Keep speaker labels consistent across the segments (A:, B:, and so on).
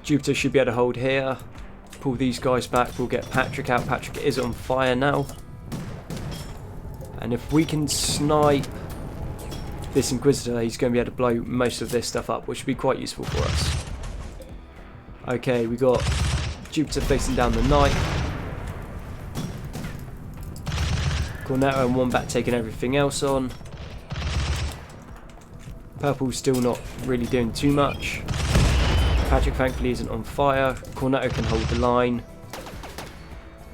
A: Jupiter should be able to hold here. Pull these guys back. We'll get Patrick out. Patrick is on fire now. And if we can snipe this Inquisitor, he's going to be able to blow most of this stuff up, which would be quite useful for us. Okay, we got Jupiter facing down the Knight. Cornetto and Wombat taking everything else on. Purple's still not really doing too much. Patrick thankfully isn't on fire. Cornetto can hold the line.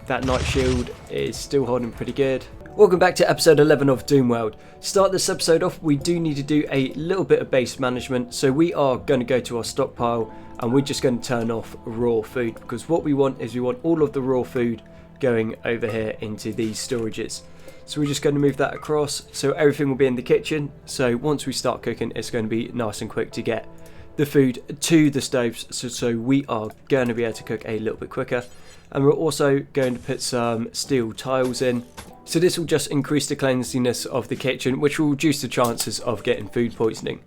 A: That Knight Shield is still holding pretty good. Welcome back to episode 11 of Doomworld. Start this episode off, we do need to do a little bit of base management, so we are going to go to our stockpile and we're just going to turn off raw food, because what we want is we want all of the raw food going over here into these storages. So we're just going to move that across, so everything will be in the kitchen, so once we start cooking it's going to be nice and quick to get the food to the stoves, so we are going to be able to cook a little bit quicker. And we're also going to put some steel tiles in. So this will just increase the cleanliness of the kitchen, which will reduce the chances of getting food poisoning.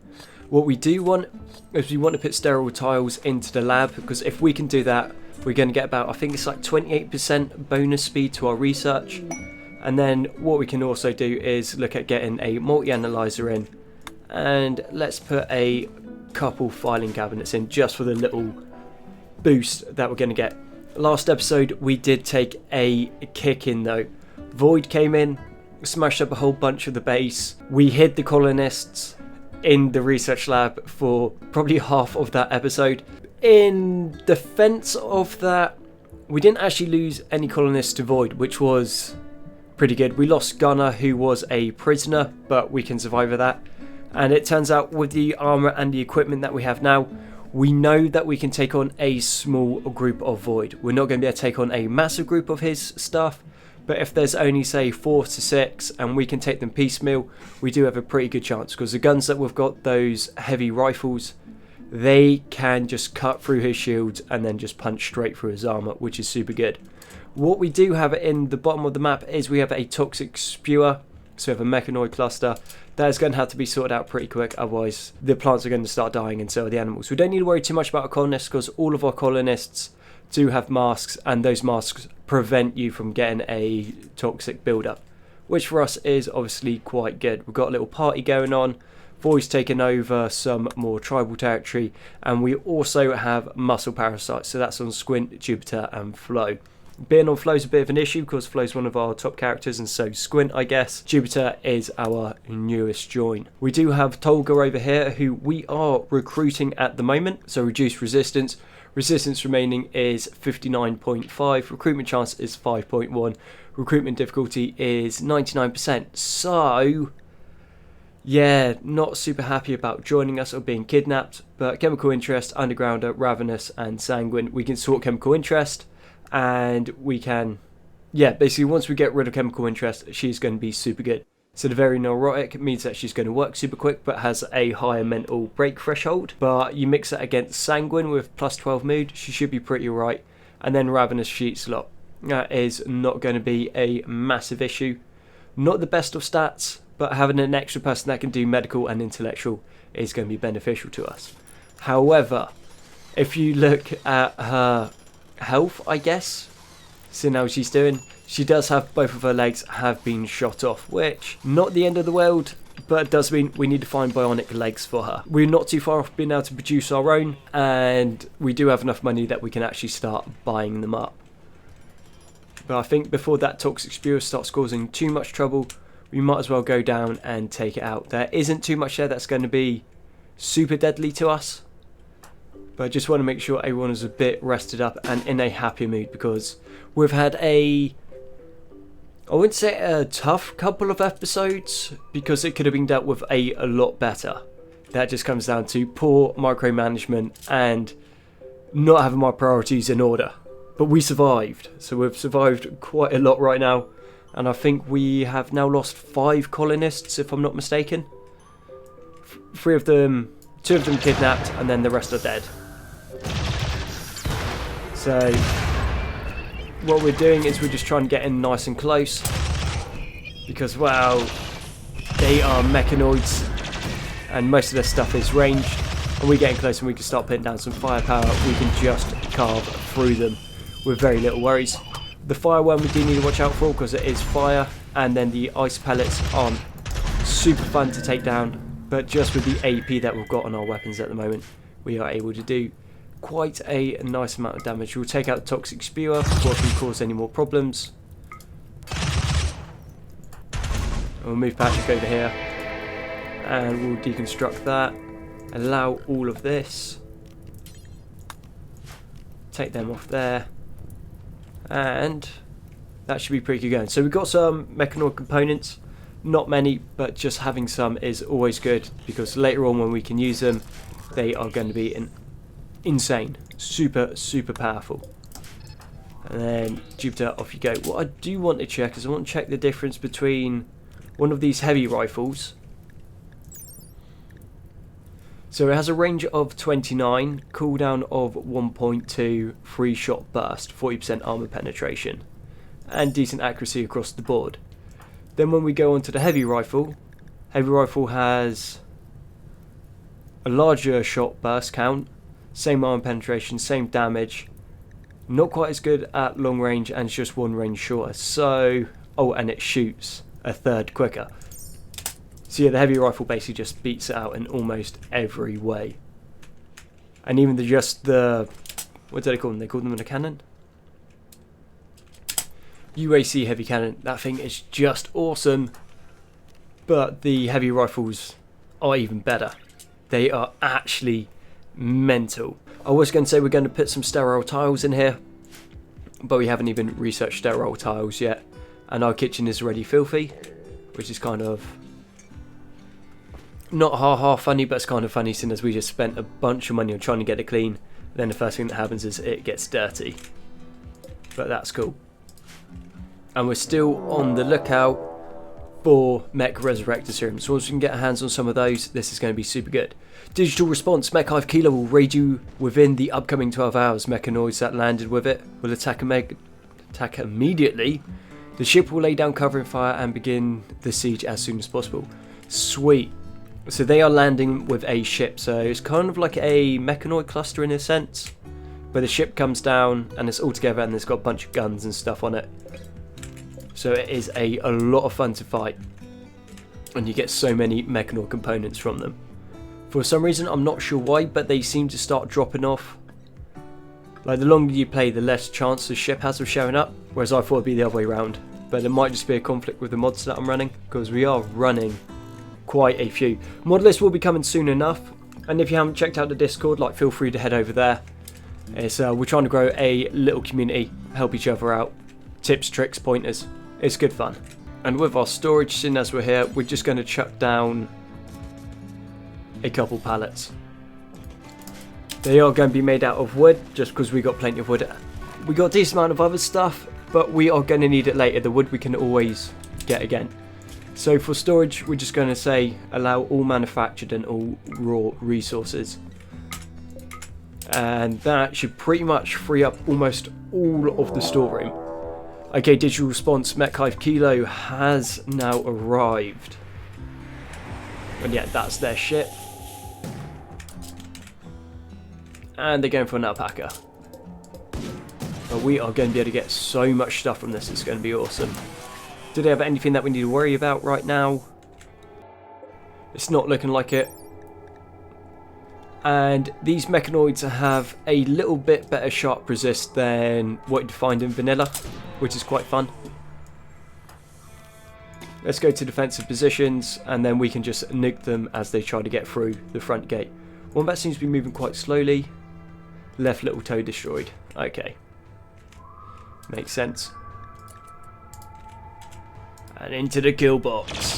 A: What we do want is we want to put sterile tiles into the lab, because if we can do that, we're going to get about, I think it's like 28% bonus speed to our research. And then what we can also do is look at getting a multi-analyzer in. And let's put a couple filing cabinets in just for the little boost that we're going to get. Last episode we did take a kick in though. Void came in, smashed up a whole bunch of the base. We hid the colonists in the research lab for probably half of that episode. In defense of that, we didn't actually lose any colonists to Void, which was pretty good. We lost Gunner, who was a prisoner, but we can survive that. And it turns out with the armor and the equipment that we have now, we know that we can take on a small group of Void. We're not going to be able to take on a massive group of his stuff, but if there's only say 4 to 6 and we can take them piecemeal, we do have a pretty good chance, because the guns that we've got, those heavy rifles, they can just cut through his shields and then just punch straight through his armor, which is super good. What we do have in the bottom of the map is we have a toxic spewer, so we have a mechanoid cluster. That is going to have to be sorted out pretty quick, otherwise the plants are going to start dying and so are the animals. We don't need to worry too much about our colonists, because all of our colonists do have masks, and those masks prevent you from getting a toxic buildup, which for us is obviously quite good. We've got a little party going on. Void's taken over some more tribal territory, and we also have muscle parasites, so that's on Squint, Jupiter and Flo. Being on Flo's a bit of an issue, because Flo's one of our top characters, and so Squint, I guess. Jupiter is our newest join. We do have Tolga over here, who we are recruiting at the moment, so reduced resistance. Resistance remaining is 59.5, recruitment chance is 5.1, recruitment difficulty is 99%. So, yeah, not super happy about joining us or being kidnapped, but chemical interest, undergrounder, ravenous and sanguine, we can sort chemical interest. And we can, yeah, basically once we get rid of chemical interest, she's going to be super good. So the very neurotic means that she's going to work super quick, but has a higher mental break threshold. But you mix that against sanguine with plus 12 mood, she should be pretty alright. And then ravenous sheet slot, that is not going to be a massive issue. Not the best of stats, but having an extra person that can do medical and intellectual is going to be beneficial to us. However, if you look at her health, I guess, seeing how she's doing, she does have both of her legs have been shot off, which not the end of the world, but it does mean we need to find bionic legs for her. We're not too far off being able to produce our own, and we do have enough money that we can actually start buying them up. But I think before that toxic spewer starts causing too much trouble, we might as well go down and take it out. There isn't too much there that's going to be super deadly to us, but I just want to make sure everyone is a bit rested up and in a happy mood, because we've had I wouldn't say a tough couple of episodes, because it could have been dealt with a lot better. That just comes down to poor micromanagement and not having my priorities in order. But we survived, so we've survived quite a lot right now, and I think we have now lost 5 colonists, if I'm not mistaken. 2 of them kidnapped, and then the rest are dead. So what we're doing is we're just trying to get in nice and close, because, well, they are mechanoids and most of their stuff is ranged. and we're getting close and we can start putting down some firepower, we can just carve through them with very little worries. The fire one we do need to watch out for because it is fire, and then the ice pellets aren't super fun to take down, but just with the AP that we've got on our weapons at the moment, we are able to do quite a nice amount of damage. We'll take out the toxic spewer before it can cause any more problems. We'll move Patrick over here and we'll deconstruct that, allow all of this, take them off there, and that should be pretty good going. So we've got some Mechanoid components, not many, but just having some is always good because later on when we can use them, they are going to be insane, super powerful. And then Jupiter, off you go. What I do want to check is I want to check the difference between one of these heavy rifles. So it has a range of 29, cooldown of 1.2, 3-shot burst, 40% armor penetration, and decent accuracy across the board. Then when we go on to the heavy rifle has a larger shot burst count, same armor penetration, same damage, not quite as good at long range, and it's just one range shorter. So, oh, and it shoots a third quicker. So yeah, the heavy rifle basically just beats it out in almost every way. And even what do they call them? They call them a cannon? UAC heavy cannon. That thing is just awesome. But the heavy rifles are even better. They are actually mental. I was going to say we're going to put some sterile tiles in here, but we haven't even researched sterile tiles yet. And our kitchen is already filthy, which is kind of not half funny, but it's kind of funny since we just spent a bunch of money on trying to get it clean. Then the first thing that happens is it gets dirty. But that's cool. And we're still on the lookout for Mech Resurrector Serum. So once we can get our hands on some of those, this is going to be super good. Digital response, Mech Hive Kilo will raid you within the upcoming 12 hours. Mechanoids that landed with it will attack immediately. The ship will lay down covering fire and begin the siege as soon as possible. Sweet. So they are landing with a ship, so it's kind of like a Mechanoid cluster in a sense, where the ship comes down and it's all together and it's got a bunch of guns and stuff on it. So it is a lot of fun to fight, and you get so many Mechanoid components from them. For some reason, I'm not sure why, but they seem to start dropping off. Like the longer you play, the less chance the ship has of showing up, whereas I thought it'd be the other way around. But there might just be a conflict with the mods that I'm running, because we are running quite a few. Mod list will be coming soon enough, and if you haven't checked out the Discord, like, feel free to head over there. It's we're trying to grow a little community, help each other out, tips, tricks, pointers. It's good fun. And with our storage, soon as we're here, we're just going to chuck down a couple pallets. They are going to be made out of wood, just because we got plenty of wood. We got a decent amount of other stuff, but we are going to need it later. The wood we can always get again. So for storage, we're just going to say allow all manufactured and all raw resources. And that should pretty much free up almost all of the storeroom. Okay, digital response, Mech Hive Kilo has now arrived. And yeah, that's their ship. And they're going for an alpaca. But we are going to be able to get so much stuff from this, it's going to be awesome. Do they have anything that we need to worry about right now? It's not looking like it. And these Mechanoids have a little bit better sharp resist than what you'd find in vanilla, which is quite fun. Let's go to defensive positions, and then we can just nuke them as they try to get through the front gate. Wombat seems to be moving quite slowly. Left little toe destroyed. Okay. Makes sense. And into the kill box.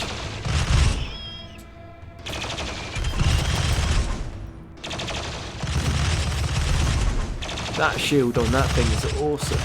A: That shield on that thing is awesome.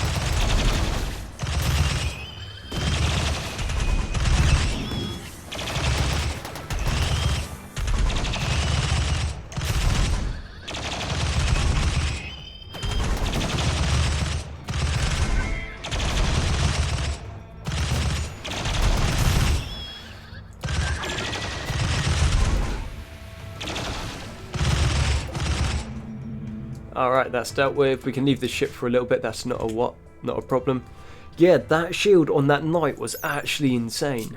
A: Alright, that's dealt with. We can leave the ship for a little bit. That's not a problem. Yeah, that shield on that knight was actually insane.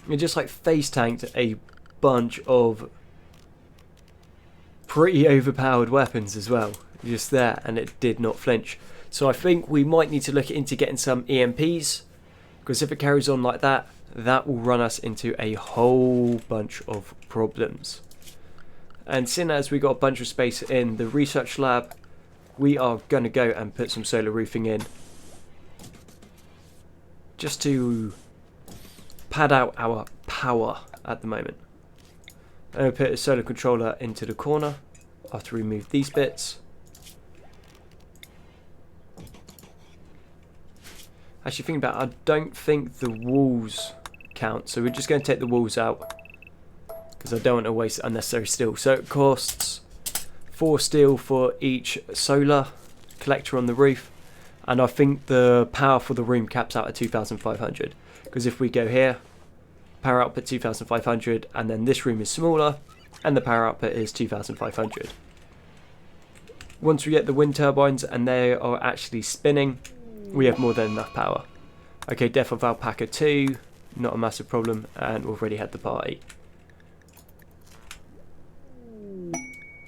A: It just like face tanked a bunch of pretty overpowered weapons as well. Just there, and it did not flinch. So I think we might need to look into getting some EMPs, because if it carries on like that, that will run us into a whole bunch of problems. And seeing as we got a bunch of space in the research lab, we are going to go and put some solar roofing in, just to pad out our power at the moment. I'm going to put a solar controller into the corner after we remove these bits. Actually, thinking about it, I don't think the walls count, so we're just going to take the walls out because I don't want to waste unnecessary steel. So it costs 4 steel for each solar collector on the roof, and I think the power for the room caps out at 2,500, because if we go here, power output 2,500, and then this room is smaller and the power output is 2,500. Once we get the wind turbines and they are actually spinning, we have more than enough power. Okay, death of alpaca 2, not a massive problem, and we've already had the party.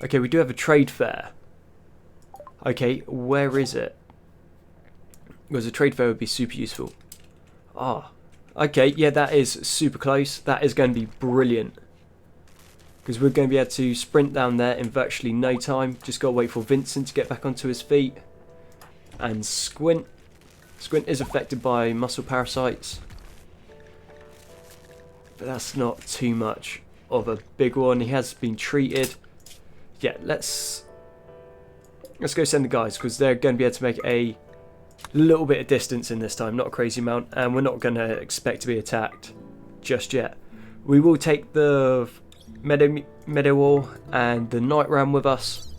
A: Okay, we do have a trade fair. Okay, where is it? Because a trade fair would be super useful. Ah, okay, yeah, that is super close. That is going to be brilliant, because we're going to be able to sprint down there in virtually no time. Just got to wait for Vincent to get back onto his feet. And Squint. Squint is affected by muscle parasites, but that's not too much of a big one. He has been treated. Yeah, let's go send the guys, because they're going to be able to make a little bit of distance in this time, not a crazy amount, and we're not going to expect to be attacked just yet. We will take the meadow ore and the night ram with us.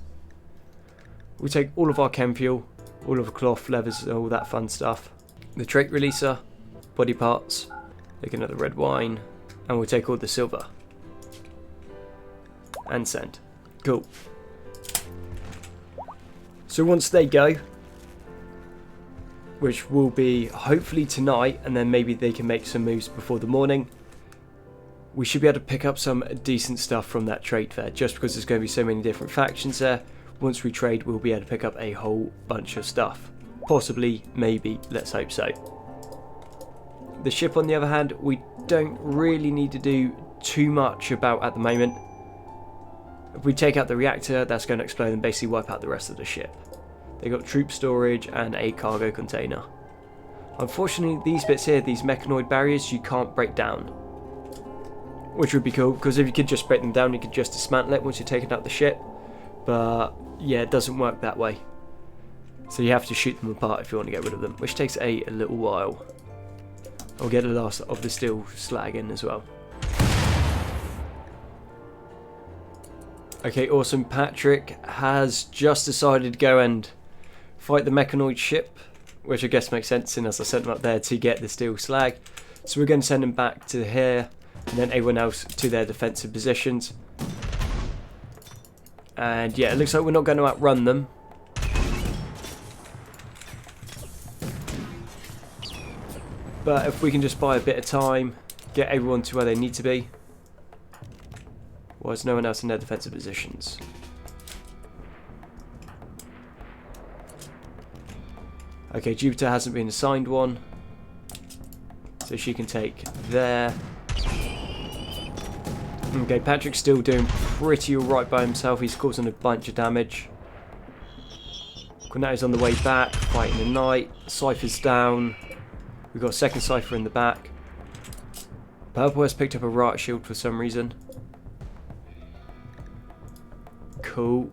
A: We'll take all of our chem fuel, all of the cloth, leathers, all that fun stuff. The trait releaser, body parts, take another red wine, and we'll take all the silver. And send. Cool. So once they go, which will be hopefully tonight, and then maybe they can make some moves before the morning, we should be able to pick up some decent stuff from that trade fair, just because there's going to be so many different factions there. Once we trade, we'll be able to pick up a whole bunch of stuff. Possibly, maybe, let's hope so. The ship, on the other hand, we don't really need to do too much about at the moment. If we take out the reactor, that's going to explode and basically wipe out the rest of the ship. They got troop storage and a cargo container. Unfortunately, these bits here, these mechanoid barriers, you can't break down. Which would be cool, because if you could just break them down, you could just dismantle it once you're taking out the ship. But yeah, it doesn't work that way. So you have to shoot them apart if you want to get rid of them, which takes a little while. I'll get the last of the steel slag in as well. Okay, awesome. Patrick has just decided to go and fight the mechanoid ship, which I guess makes sense, since I sent him up there to get the steel slag. So we're going to send him back to here, and then everyone else to their defensive positions. And yeah, it looks like we're not going to outrun them. But if we can just buy a bit of time, get everyone to where they need to be. Why is no one else in their defensive positions? Okay, Jupiter hasn't been assigned one, so she can take there. Okay, Patrick's still doing pretty alright by himself. He's causing a bunch of damage. Cornetto's on the way back, fighting the knight. Cypher's down. We've got a second Cypher in the back. Purple has picked up a riot shield for some reason. Cool.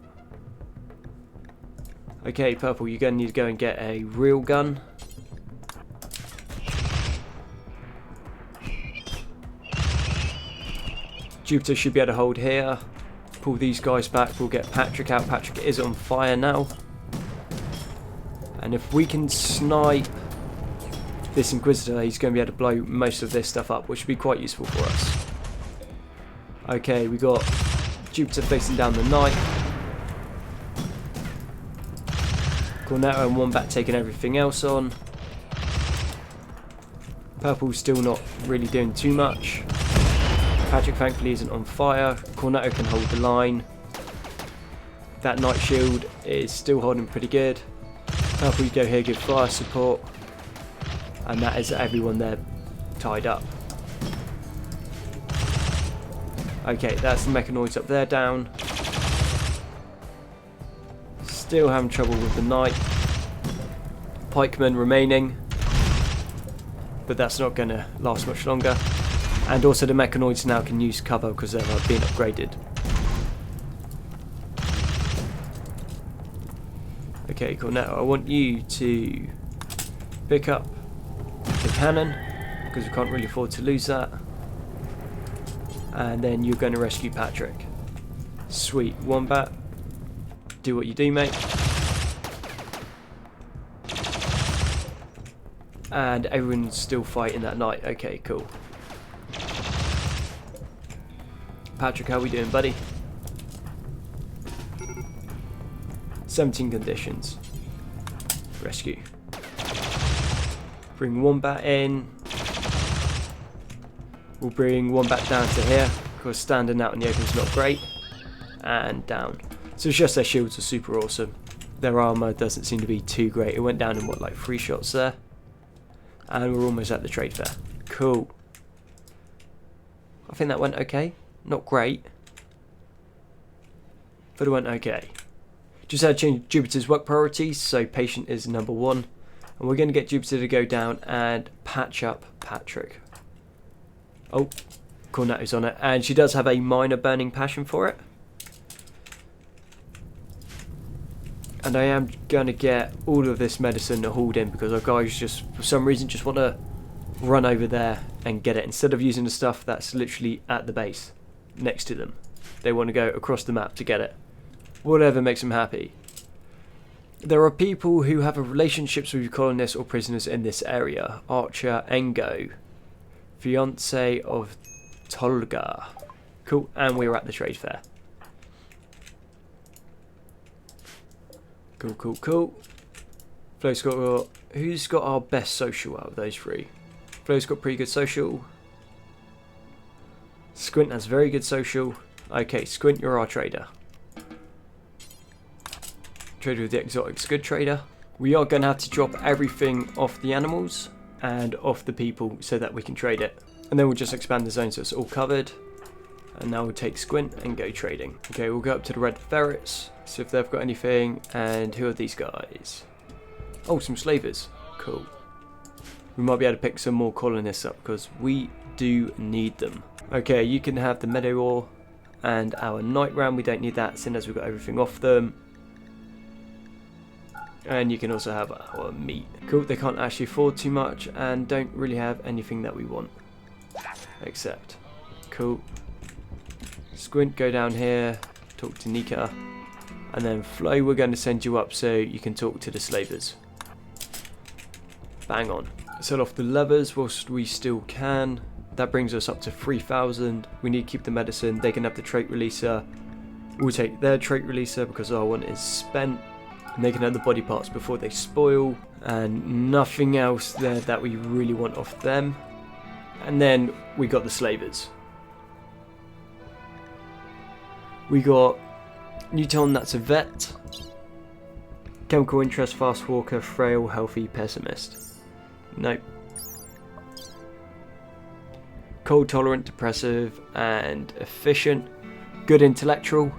A: Okay, Purple, you're going to need to go and get a real gun. Jupiter should be able to hold here. Pull these guys back. We'll get Patrick out. Patrick is on fire now. And if we can snipe this Inquisitor, he's going to be able to blow most of this stuff up, which would be quite useful for us. Okay, we got Jupiter facing down the knight. Cornetto and Wombat taking everything else on. Purple's still not really doing too much. Patrick thankfully isn't on fire. Cornetto can hold the line. That Night Shield is still holding pretty good. Purple, you go here, give fire support. And that is everyone there tied up. Okay, that's the Mechanoids up there down. Still having trouble with the Knight. Pikemen remaining. But that's not going to last much longer. And also the Mechanoids now can use cover because they're being upgraded. Okay, cool. Now I want you to pick up the cannon because we can't really afford to lose that. And then you're going to rescue Patrick. Sweet. Wombat, do what you do, mate. And everyone's still fighting that night. Okay, cool. Patrick, how we doing, buddy? 17 conditions. Rescue. Bring Wombat in. We'll bring Wombat down to here, because standing out in the open is not great. And down. So it's just their shields are super awesome. Their armour doesn't seem to be too great. It went down in what, like 3 shots there? And we're almost at the trade fair. Cool. I think that went okay. Not great. But it went okay. Just had to change Jupiter's work priorities, so patient is number 1. And we're going to get Jupiter to go down and patch up Patrick. Oh, Cornetto's on it. And she does have a minor burning passion for it. And I am going to get all of this medicine hauled in because our guys just, for some reason, just want to run over there and get it. Instead of using the stuff that's literally at the base, next to them. They want to go across the map to get it. Whatever makes them happy. There are people who have relationships with colonists or prisoners in this area. Archer Engo, fiance of Tolga. Cool, and we're at the trade fair. Cool, cool, cool. Flo's got, who's got our best social out of those 3? Flo's got pretty good social. Squint has very good social. Okay, Squint, you're our trader. Trader with the exotics, good trader. We are going to have to drop everything off the animals and off the people so that we can trade it. And then we'll just expand the zone so it's all covered. And now we'll take Squint and go trading. Okay, we'll go up to the red ferrets, see if they've got anything. And who are these guys? Oh, some slavers. Cool. We might be able to pick some more colonists up because we do need them. Okay, you can have the meadow ore and our night ram. We don't need that since we've got everything off them. And you can also have our meat. Cool, they can't actually afford too much and don't really have anything that we want. Except. Cool. Squint, go down here, talk to Nika. And then Flo, we're going to send you up so you can talk to the slavers. Bang on. Sell off the levers whilst we still can. That brings us up to 3,000. We need to keep the medicine. They can have the trait releaser. We'll take their trait releaser because our one is spent. And they can have the body parts before they spoil. And nothing else there that we really want off them. And then we got the slavers. We got Newton, that's a vet. Chemical interest, fast walker, frail, healthy, pessimist. Nope. Cold tolerant, depressive, and efficient. Good intellectual,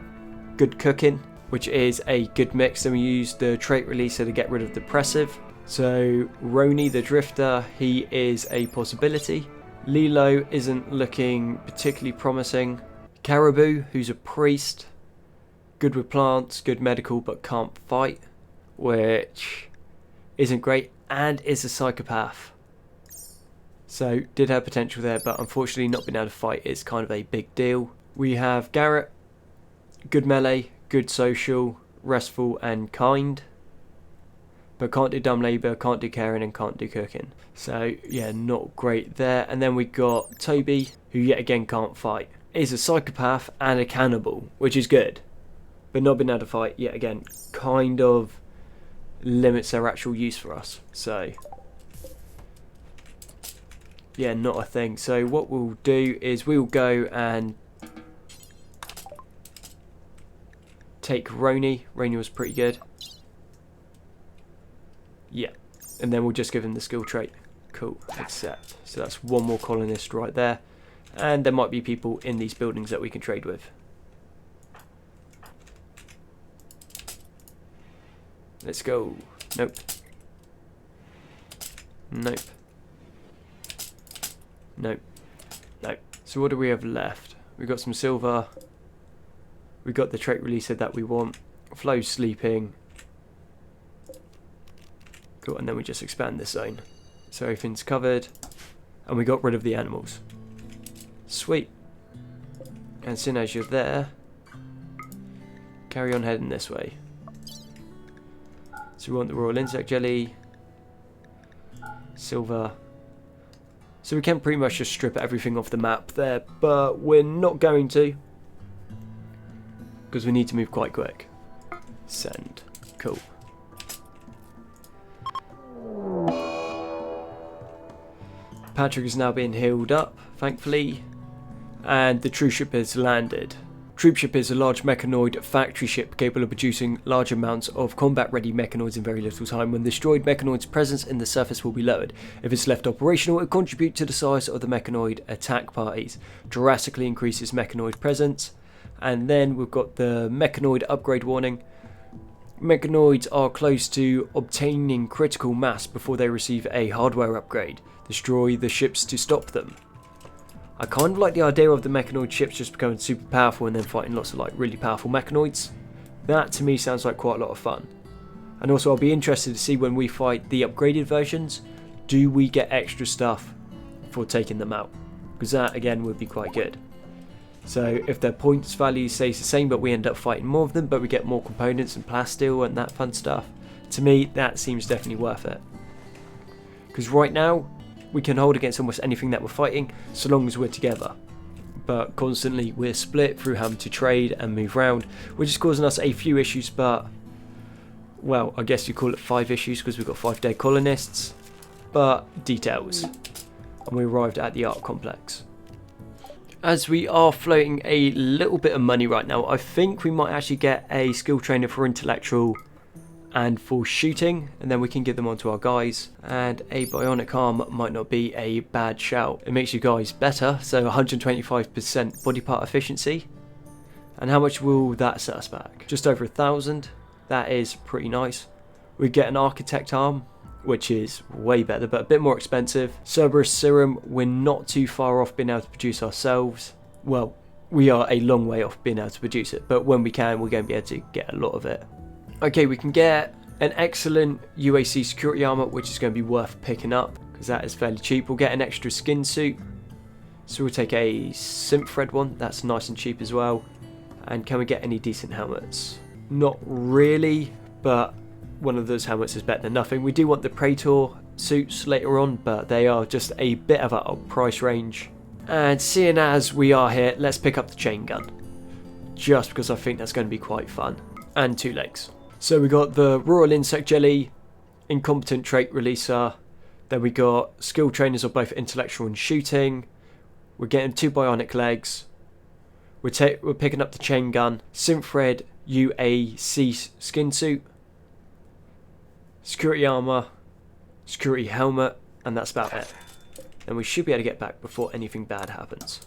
A: good cooking, which is a good mix. Then we use the trait releaser to get rid of depressive. So Roni the drifter, he is a possibility. Lilo isn't looking particularly promising. Caribou, who's a priest, good with plants, good medical, but can't fight, which isn't great, and is a psychopath. So did have potential there, but unfortunately not being able to fight is kind of a big deal. We have Garrett, good melee, good social, restful and kind, but can't do dumb labour, can't do caring and can't do cooking. So yeah, not great there. And then we got Toby, who yet again can't fight. Is a psychopath and a cannibal, which is good, but not being able to fight yet again, kind of limits their actual use for us. So yeah, not a thing. So what we'll do is we'll go and take Roni. Roni was pretty good. Yeah, and then we'll just give him the skill trait. Cool, accept. So that's one more colonist right there. And there might be people in these buildings that we can trade with. Let's go. Nope. Nope. Nope. Nope. So what do we have left? We've got some silver. We've got the trait releaser that we want. Flow sleeping. Cool, and then we just expand this zone. So everything's covered. And we got rid of the animals. Sweet. And soon as you're there, carry on heading this way. So we want the royal insect jelly. Silver. So we can pretty much just strip everything off the map there, but we're not going to, because we need to move quite quick. Send. Cool. Patrick is now being healed up, thankfully, and the troop ship has landed. Troop ship is a large mechanoid factory ship capable of producing large amounts of combat-ready mechanoids in very little time. When destroyed, mechanoid's presence in the surface will be lowered. If it's left operational, it will contribute to the size of the mechanoid attack parties. Drastically increases mechanoid presence. And then we've got the mechanoid upgrade warning. Mechanoids are close to obtaining critical mass before they receive a hardware upgrade. Destroy the ships to stop them. I kind of like the idea of the mechanoid ships just becoming super powerful and then fighting lots of like really powerful mechanoids. That to me sounds like quite a lot of fun. And also I'll be interested to see when we fight the upgraded versions, do we get extra stuff for taking them out? Because that again would be quite good. So if their points value stays the same but we end up fighting more of them but we get more components and plasteel and that fun stuff, to me that seems definitely worth it. Because right now we can hold against almost anything that we're fighting so long as we're together. But constantly we're split through having to trade and move around, which is causing us a few issues, but well, I guess you call it 5 issues because we've got 5 dead colonists, but details. And we arrived at the art complex. As we are floating a little bit of money right now, I think we might actually get a skill trainer for intellectual and for shooting, and then we can give them on to our guys. And a bionic arm might not be a bad shout. It makes you guys better, so 125% body part efficiency. And how much will that set us back? Just over 1,000. That is pretty nice. We get an architect arm, which is way better but a bit more expensive. Cerberus serum, we're not too far off being able to produce ourselves. Well, we are a long way off being able to produce it, but when we can, we're going to be able to get a lot of it. Okay, we can get an excellent UAC security armor, which is going to be worth picking up because that is fairly cheap. We'll get an extra skin suit, so we'll take a synthread one. That's nice and cheap as well. And can we get any decent helmets? Not really, but one of those helmets is better than nothing. We do want the Praetor suits later on, but they are just a bit of a price range. And seeing as we are here, let's pick up the chain gun, just because I think that's going to be quite fun. And 2 legs. So we got the Royal Insect Jelly, Incompetent Trait Releaser, then we got Skill Trainers of both Intellectual and Shooting, we're getting 2 Bionic Legs, we're picking up the Chain Gun, Synthread UAC Skin Suit, Security Armour, Security Helmet, and that's about it. Then we should be able to get back before anything bad happens.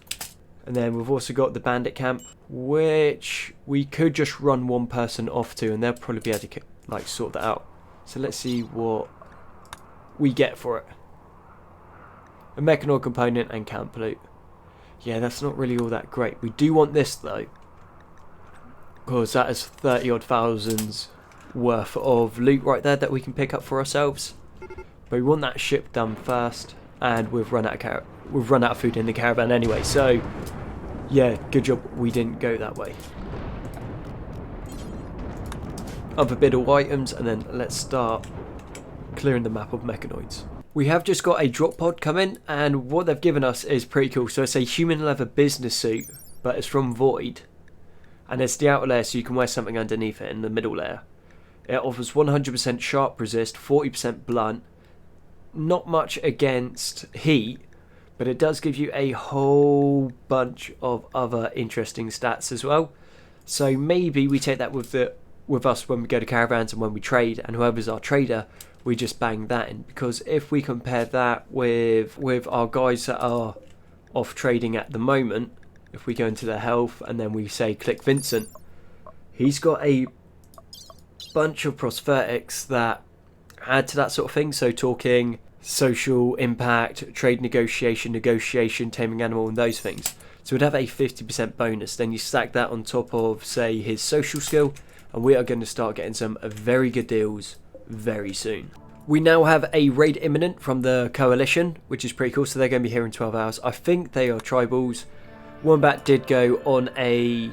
A: And then we've also got the Bandit Camp, which we could just run one person off to and they'll probably be able to like sort that out. So let's see what we get for it. A Mechanoid component and camp loot. Yeah, that's not really all that great. We do want this though, because that is 30 odd thousands worth of loot right there that we can pick up for ourselves. But we want that ship done first, and we've run out of food in the caravan anyway, so yeah, good job we didn't go that way. Other bit of items, and then let's start clearing the map of mechanoids. We have just got a drop pod come in, and what they've given us is pretty cool. So it's a human leather business suit, but it's from Void, and it's the outer layer, so you can wear something underneath it in the middle layer. It offers 100% sharp resist, 40% blunt. Not much against heat, but it does give you a whole bunch of other interesting stats as well. So maybe we take that with us when we go to caravans and when we trade, and whoever's our trader, we just bang that in. Because if we compare that with our guys that are off trading at the moment, if we go into their health and then we say click Vincent, he's got a bunch of prosthetics that add to that sort of thing. So talking social impact, trade negotiation, taming animal, and those things. So we'd have a 50% bonus. Then you stack that on top of, say, his social skill, and we are going to start getting some very good deals very soon. We now have a raid imminent from the coalition, which is pretty cool. So they're going to be here in 12 hours. I think they are tribals. Wombat did go on a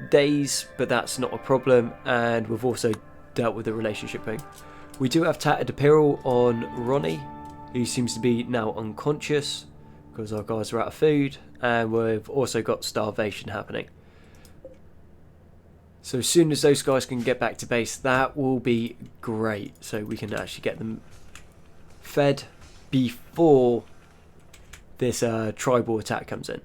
A: days, but that's not a problem, and we've also dealt with the relationship thing. We do have tattered apparel on Ronnie, who seems to be now unconscious because our guys are out of food, and we've also got starvation happening. So as soon as those guys can get back to base, that will be great, so we can actually get them fed before this tribal attack comes in.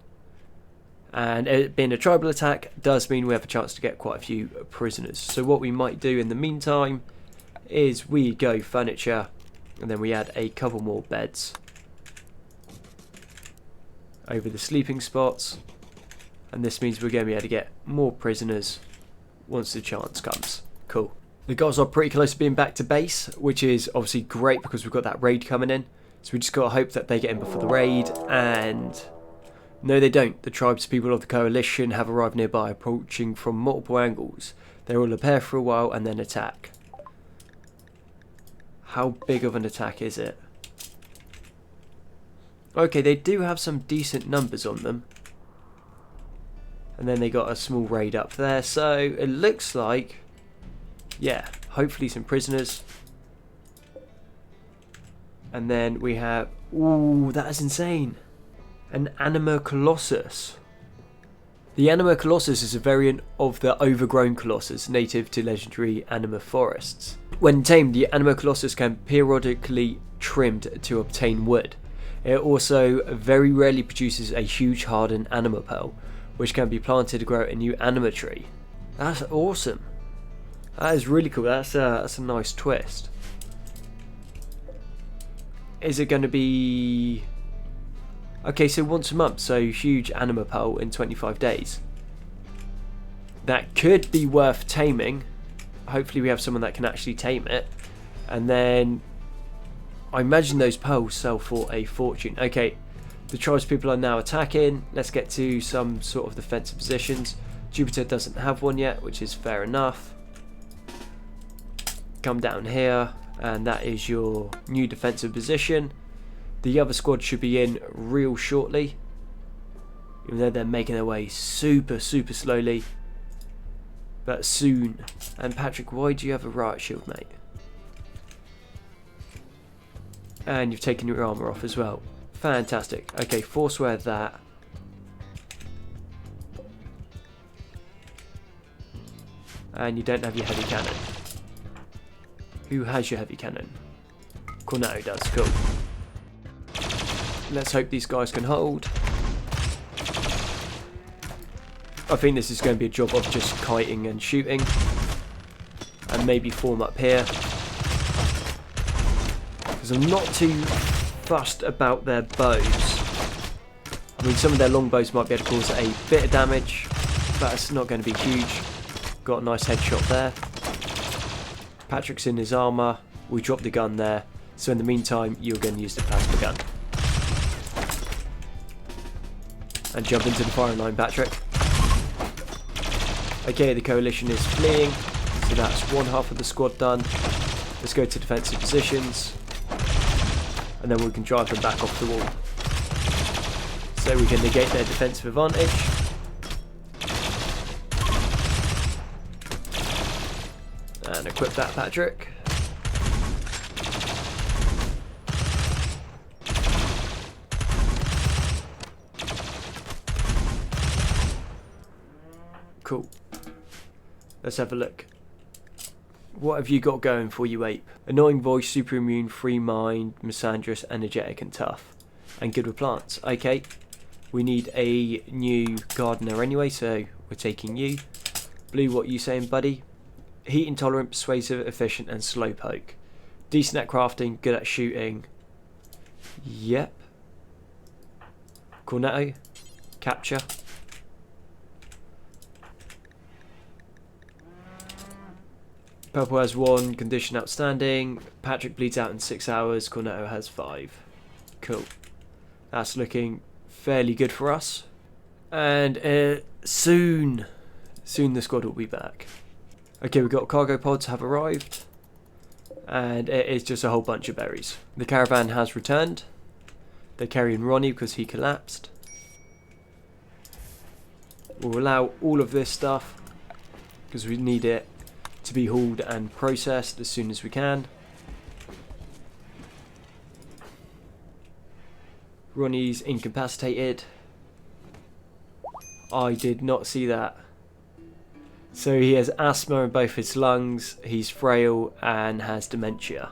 A: And it being a tribal attack does mean we have a chance to get quite a few prisoners. So what we might do in the meantime is we go furniture, and then we add a couple more beds over the sleeping spots, and this means we're going to be able to get more prisoners once the chance comes. Cool. The guys are pretty close to being back to base, which is obviously great because we've got that raid coming in. So we just got to hope that they get in before the raid, and no, they don't. The tribespeople of the coalition have arrived nearby, approaching from multiple angles. They will appear for a while and then attack. How big of an attack is it? Okay, they do have some decent numbers on them. And then they got a small raid up there. So it looks like, yeah, hopefully some prisoners. And then we have, ooh, that is insane. An Anima Colossus. The Anima Colossus is a variant of the overgrown Colossus native to legendary Anima forests. When tamed, the Anima Colossus can periodically trimmed to obtain wood. It also very rarely produces a huge hardened Anima pearl, which can be planted to grow a new Anima tree. That's awesome. That is really cool. That's a nice twist. Is it going to be... Okay, so once a month, so huge Anima pearl in 25 days. That could be worth taming. Hopefully we have someone that can actually tame it. And then I imagine those pearls sell for a fortune. Okay, the tribespeople are now attacking. Let's get to some sort of defensive positions. Jupiter doesn't have one yet, which is fair enough. Come down here, and that is your new defensive position. The other squad should be in real shortly, even though they're making their way super slowly, but soon. And Patrick, why do you have a riot shield, mate? And you've taken your armor off as well. Fantastic. Okay, forswear that. And you don't have your heavy cannon. Who has your heavy cannon? Cornetto does. Cool. Let's hope these guys can hold. I think this is going to be a job of just kiting and shooting. And maybe form up here. Because I'm not too fussed about their bows. I mean, some of their longbows might be able to cause a bit of damage, but it's not going to be huge. Got a nice headshot there. Patrick's in his armour. We dropped the gun there. So in the meantime, you're going to use the plasma gun. And jump into the firing line, Patrick. Okay, the coalition is fleeing. So that's one half of the squad done. Let's go to defensive positions. And then we can drive them back off the wall. So we can negate their defensive advantage. And equip that, Patrick. Cool. Let's have a look. What have you got going for you, ape? Annoying voice, super immune, free mind, misandrous, energetic and tough. And good with plants. Okay. We need a new gardener anyway, so we're taking you. Blue, what are you saying, buddy? Heat intolerant, persuasive, efficient and slowpoke. Decent at crafting, good at shooting. Yep. Cornetto. Capture. Purple has 1, condition outstanding. Patrick bleeds out in 6 hours. Cornetto has 5. Cool. That's looking fairly good for us. And soon the squad will be back. Okay, we've got cargo pods have arrived. And it is just a whole bunch of berries. The caravan has returned. They're carrying Ronnie because he collapsed. We'll allow all of this stuff because we need it to be hauled and processed as soon as we can. Ronnie's incapacitated. I did not see that. So he has asthma in both his lungs, he's frail and has dementia.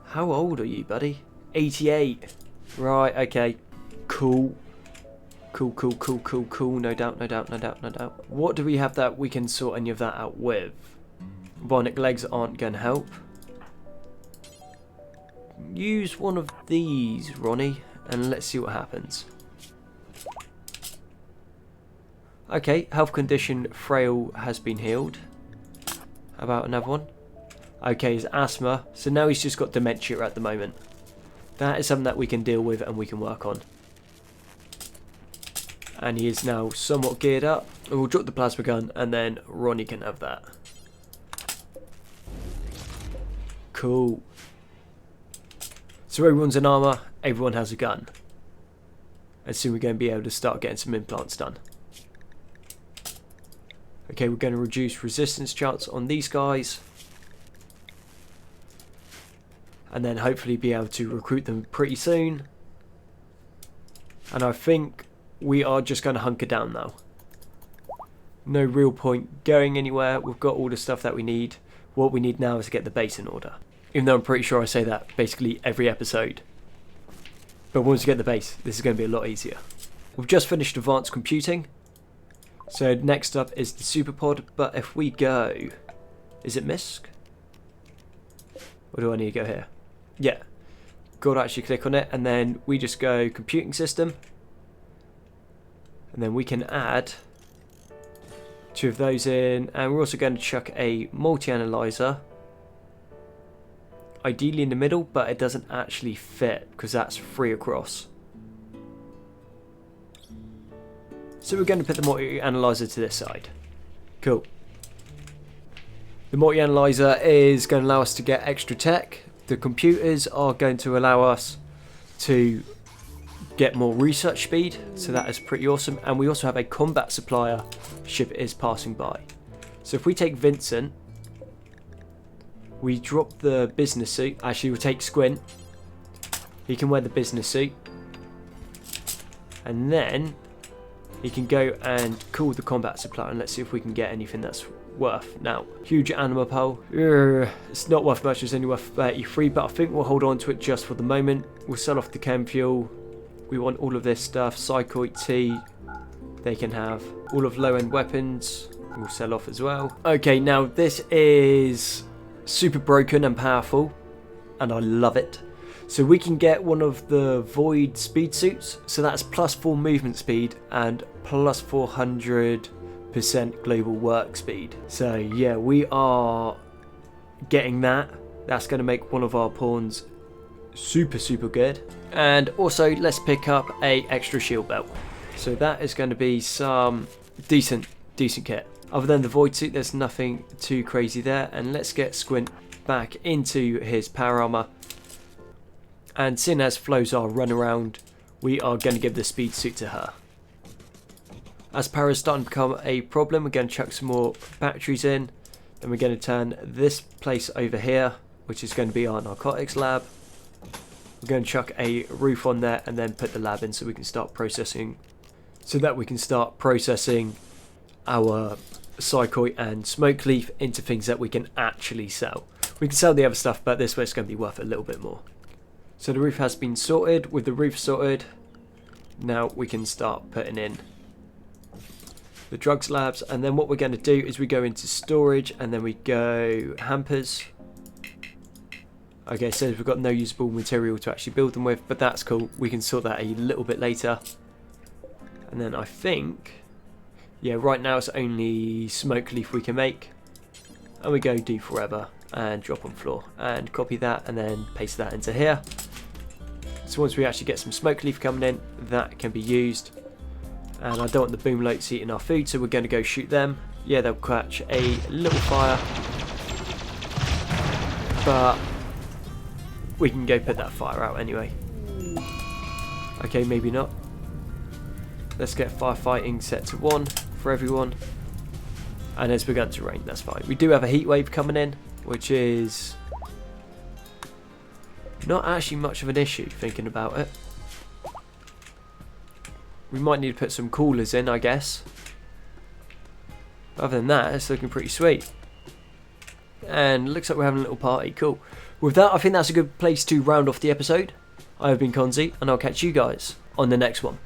A: How old are you, buddy? 88. Right, okay. Cool. Cool. No doubt. What do we have that we can sort any of that out with? Bionic legs aren't going to help. Use one of these, Ronnie, and let's see what happens. Okay, health condition frail has been healed. How about another one? Okay, his asthma. So now he's just got dementia at the moment. That is something that we can deal with and we can work on. And he is now somewhat geared up. We'll drop the plasma gun and then Ronnie can have that. Cool. So everyone's in armour, everyone has a gun. And soon we're going to be able to start getting some implants done. Okay, we're going to reduce resistance chance on these guys. And then hopefully be able to recruit them pretty soon. And I think we are just going to hunker down now. No real point going anywhere. We've got all the stuff that we need. What we need now is to get the base in order. Even though I'm pretty sure I say that basically every episode. But once we get the base, this is going to be a lot easier. We've just finished advanced computing. So next up is the superpod. But if we go... Is it MISC? Or do I need to go here? Yeah. Got to actually click on it. And then we just go computing system. And then we can add 2 of those in. And we're also going to chuck a multi-analyzer. Ideally in the middle, but it doesn't actually fit because that's 3 across. So we're going to put the multi-analyzer to this side. Cool. The multi-analyzer is going to allow us to get extra tech. The computers are going to allow us to get more research speed, so that is pretty awesome. And we also have a combat supplier ship is passing by. So if we take Vincent, we drop the business suit. Actually, we'll take Squint. He can wear the business suit. And then he can go and call the combat supplier. And let's see if we can get anything that's worth. Now, huge animal pole. It's not worth much. It's only worth 33. But I think we'll hold on to it just for the moment. We'll sell off the chem fuel. We want all of this stuff. Psychoid T. They can have all of low-end weapons. We'll sell off as well. Okay, now this is super broken and powerful, and I love it. So we can get one of the void speed suits, so that's plus 4 movement speed and plus 400% global work speed. So yeah, we are getting that. That's going to make one of our pawns super good. And also let's pick up a extra shield belt. So that is going to be some decent kit. Other than the void suit, there's nothing too crazy there. And let's get Squint back into his power armor. And seeing as Flo's our run around, we are going to give the speed suit to her. As power is starting to become a problem, we're going to chuck some more batteries in. Then we're going to turn this place over here, which is going to be our narcotics lab. We're going to chuck a roof on there and then put the lab in so we can start processing. So that we can start processing our psychoid and smoke leaf into things that we can actually sell. We can sell the other stuff, but this way it's going to be worth a little bit more. So the roof has been sorted. With the roof sorted, now we can start putting in the drug slabs, and then what we're going to do is we go into storage, and then we go hampers. Okay, so we've got no usable material to actually build them with, but that's cool. We can sort that a little bit later. And then I think, yeah, right now it's only smoke leaf we can make. And we go do forever and drop on floor and copy that and then paste that into here. So once we actually get some smoke leaf coming in, that can be used. And I don't want the boom loats eating our food, so we're going to go shoot them. Yeah, they'll catch a little fire, but we can go put that fire out anyway. Okay, maybe not. Let's get firefighting set to 1 for everyone. And it's begun to rain, that's fine. We do have a heat wave coming in, which is not actually much of an issue, thinking about it. We might need to put some coolers in, I guess. Other than that, it's looking pretty sweet. And it looks like we're having a little party. Cool. With that, I think that's a good place to round off the episode. I have been Konzi, and I'll catch you guys on the next one.